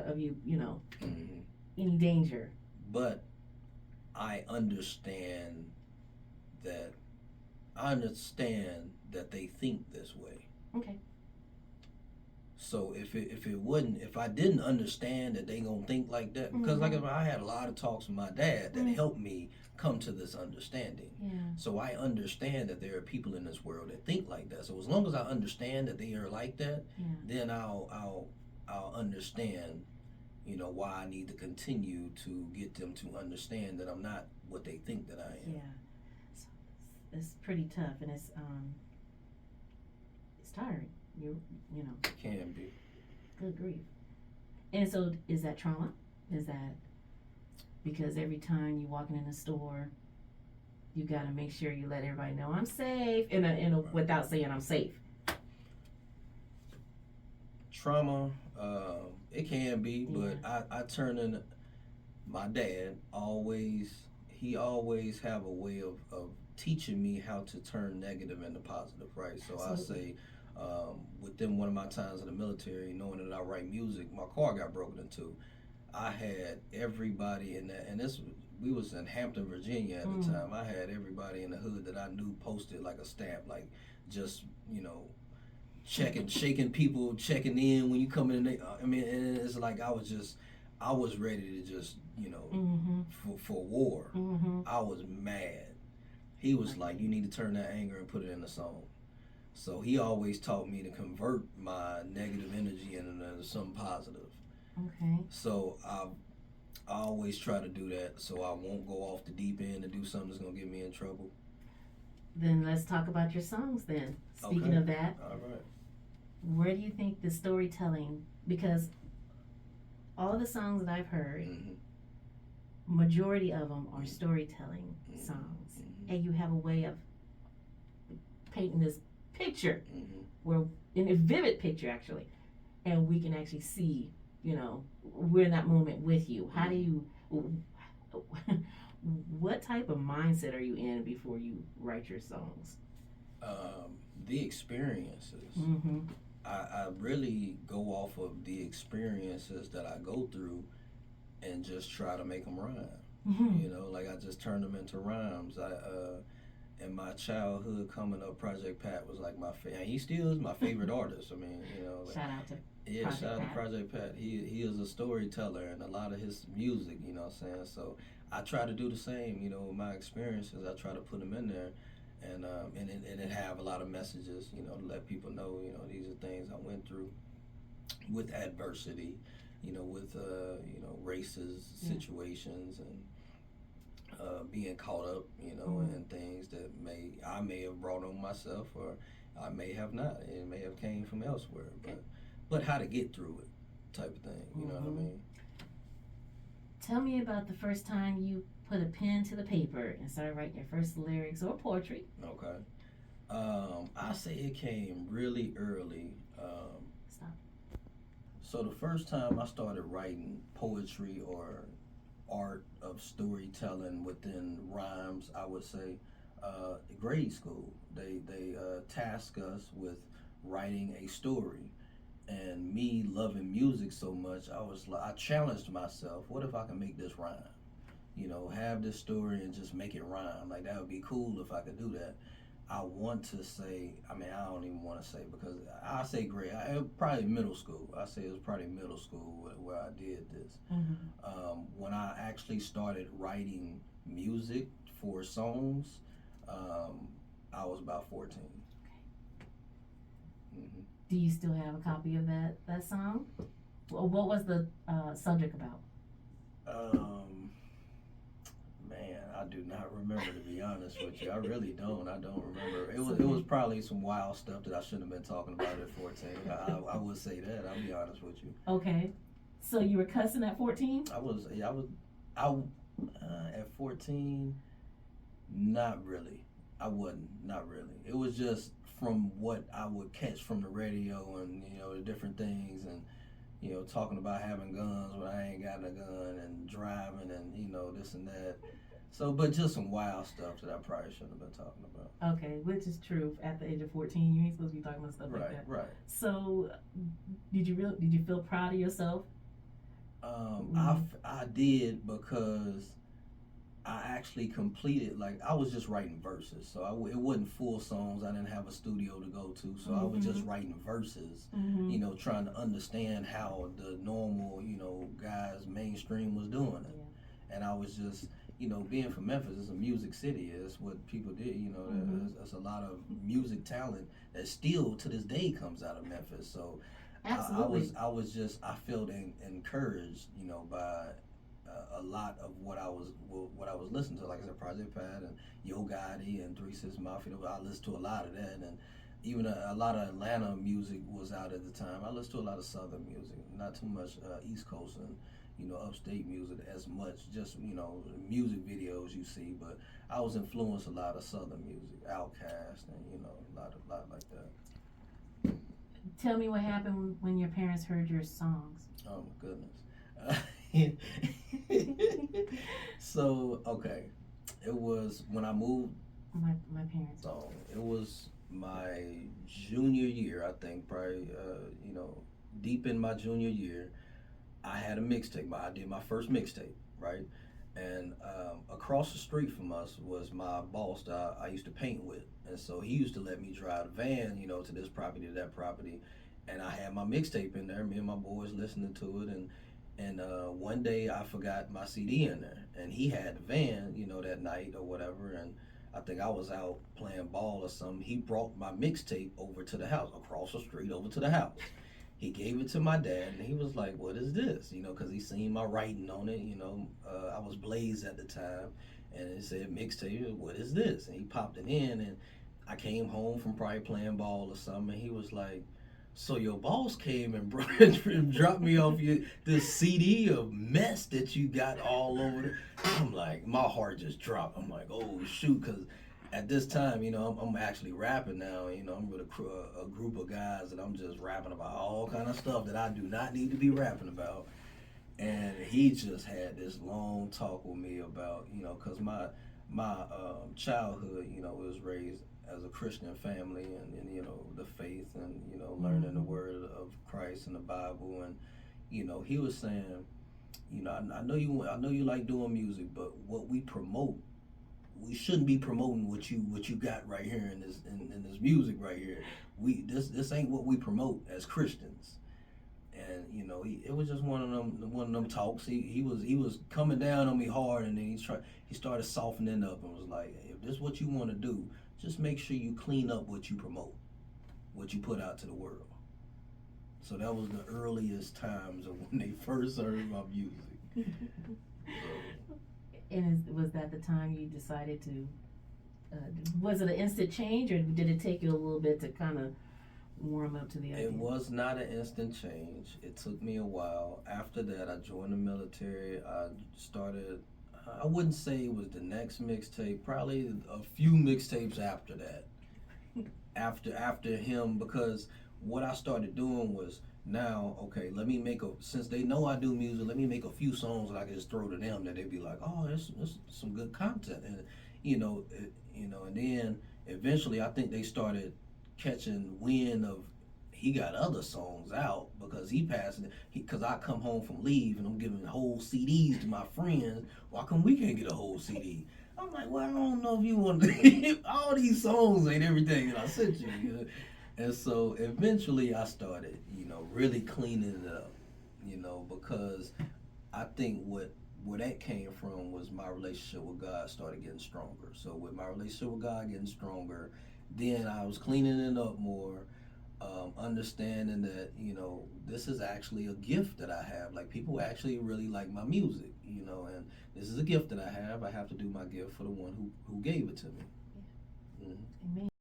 of you, you know, Hmm. any danger. But I understand that I understand that they think this way. Okay. So if I didn't understand that they gonna think like that, because like Mm-hmm. I had a lot of talks with my dad that Mm. helped me come to this understanding. Yeah. So I understand that there are people in this world that think like that. So as long as I understand that they are like that, Yeah. then I'll understand, why I need to continue to get them to understand that I'm not what they think that I am. Yeah. So it's pretty tough, and it's tiring. You know, Can be. good grief. And so, is that trauma? Is that because every time you walking in the store, you got to make sure you let everybody know I'm safe, without saying I'm safe. Trauma, it can be, Yeah. but I turn in my dad always he always have a way of teaching me how to turn negative into positive, right? So I Absolutely. say, within one of my times in the military, knowing that I write music, my car got broken into. I had everybody in that, and this we was in Hampton, Virginia at the Mm. time. I had everybody in the hood that I knew posted like a stamp, like just checking, shaking people, checking in when you come in. I mean, and it's like I was ready to just, Mm-hmm. for war. Mm-hmm. I was mad. He was like, Okay. you need to turn that anger and put it in a song. So he always taught me to convert my negative energy into something positive. Okay. So I always try to do that so I won't go off the deep end and do something that's gonna get me in trouble. Then let's talk about your songs. Then, speaking Okay. of that, All right. where do you think the storytelling? Because all the songs that I've heard, Mm-hmm. majority of them are storytelling songs, Mm-hmm. and you have a way of painting this picture, Mm-hmm. where in a vivid picture actually, and we can actually see, we're in that moment with you. How do you? What type of mindset are you in before you write your songs? The experiences. Mm-hmm. I really go off of the experiences that I go through and just try to make them rhyme. Mm-hmm. Like I just turn them into rhymes. In my childhood coming up, Project Pat was like and he still is my favorite artist. I mean, Shout out to yeah, shout Project out to Pat. Project Pat. He is a storyteller, and a lot of his music, what I'm saying. So I try to do the same, with my experiences. I try to put them in there, and it have a lot of messages, to let people know, these are things I went through with adversity, with racist Yeah. situations and being caught up, Mm. in things that I may have brought on myself, or I may have not. It may have came from elsewhere, but how to get through it, type of thing. You know what I Mm-hmm. mean? Tell me about the first time you put a pen to the paper and started writing your first lyrics or poetry. Okay. I say it came really early. Stop. So the first time I started writing poetry or art of storytelling within rhymes, I would say, grade school. They task us with writing a story, and me loving music so much, I challenged myself. What if I can make this rhyme? Have this story and just make it rhyme. Like that would be cool if I could do that. I want to say, I mean, I don't even want to say because I say grade. Probably middle school. I say it was probably middle school where I did this. Mm-hmm. When I actually started writing music for songs, um, I was about 14. Hmm. Do you still have a copy of that song? What was the subject about? Um, Man, I do not remember, to be honest with you. I really don't. I don't remember. It was probably some wild stuff that I shouldn't have been talking about at 14. I would say that. I'll be honest with you. Okay. So you were cussing at 14? I was. Yeah, I at 14. Not really. I wasn't. Not really. It was just from what I would catch from the radio and the different things, and talking about having guns when I ain't got a gun, and driving, and this and that. So, but just some wild stuff that I probably shouldn't have been talking about. Okay, which is true. At the age of 14, you ain't supposed to be talking about stuff like Right, that. right. So, did you feel proud of yourself I did because I actually completed, like, I was just writing verses, so it wasn't full songs. I didn't have a studio to go to, so I was just writing verses, trying to understand how the normal, guys mainstream was doing it. And I was just, being from Memphis, it's a music city. It's what people did. There's a lot of music talent that still to this day comes out of Memphis. So Absolutely. I felt encouraged, by a lot of what I was listening to. Like I said, Project Pat and Yo Gotti and 3 6 Mafia. I listened to a lot of that, and even a lot of Atlanta music was out at the time. I listened to a lot of Southern music, not too much East Coast and upstate music as much. Just music videos you see, but I was influenced a lot of Southern music, Outkast, and a lot like that. Tell me what happened when your parents heard your songs. Oh my goodness. So okay, it was when I moved. My parents. So it was my junior year, I think, probably. Deep in my junior year, I had a mixtape. I did my first mixtape, right? And across the street from us was my boss that I used to paint with, and so he used to let me drive the van, to this property, to that property, and I had my mixtape in there. Me and my boys listening to it, and one day I forgot my CD in there, and he had the van, that night or whatever, and I think I was out playing ball or something. He brought my mixtape over to the house, across the street over to the house. He gave it to my dad, and he was like, "What is this?" Because he seen my writing on it. I was Blaze at the time, and it said mixtape. What is this? And he popped it in, and I came home from probably playing ball or something, and he was like, "So your boss came and dropped me off this CD of mess that you got all over it." I'm like, my heart just dropped. I'm like, "Oh shoot," because at this time, I'm actually rapping now. I'm with a group of guys, and I'm just rapping about all kind of stuff that I do not need to be rapping about. And he just had this long talk with me about, because my childhood, was raised as a Christian family, and the faith, and learning the word of Christ and the Bible, and he was saying, I know you like doing music, but what we promote, we shouldn't be promoting what you got right here in this music right here. This ain't what we promote as Christians. And it was just one of them talks. He was coming down on me hard, and then he started softening up and was like, "Hey, if this is what you want to do, just make sure you clean up what you promote, what you put out to the world." So that was the earliest times of when they first heard my music. And was that the time you decided to? Was it an instant change, or did it take you a little bit to kind of warm up to the idea? It was not an instant change. It took me a while. After that, I joined the military. I started. I wouldn't say it was the next mixtape. Probably a few mixtapes after that. After him, because what I started doing was, now, okay, let me since they know I do music, let me make a few songs that I can just throw to them that they'd be like, "Oh, it's some good content," and and then eventually I think they started catching wind of, he got other songs out, because he passed it. Because I come home from leave and I'm giving whole CDs to my friends. Why come we can't get a whole CD? I'm like, well, I don't know if you want to. All these songs ain't everything that I sent you. And so eventually I started, really cleaning it up, because I think where that came from was my relationship with God started getting stronger. So with my relationship with God getting stronger, then I was cleaning it up more, understanding that, this is actually a gift that I have. Like, people actually really like my music, and this is a gift that I have. I have to do my gift for the one who gave it to me. Yeah. Mm-hmm. Amen.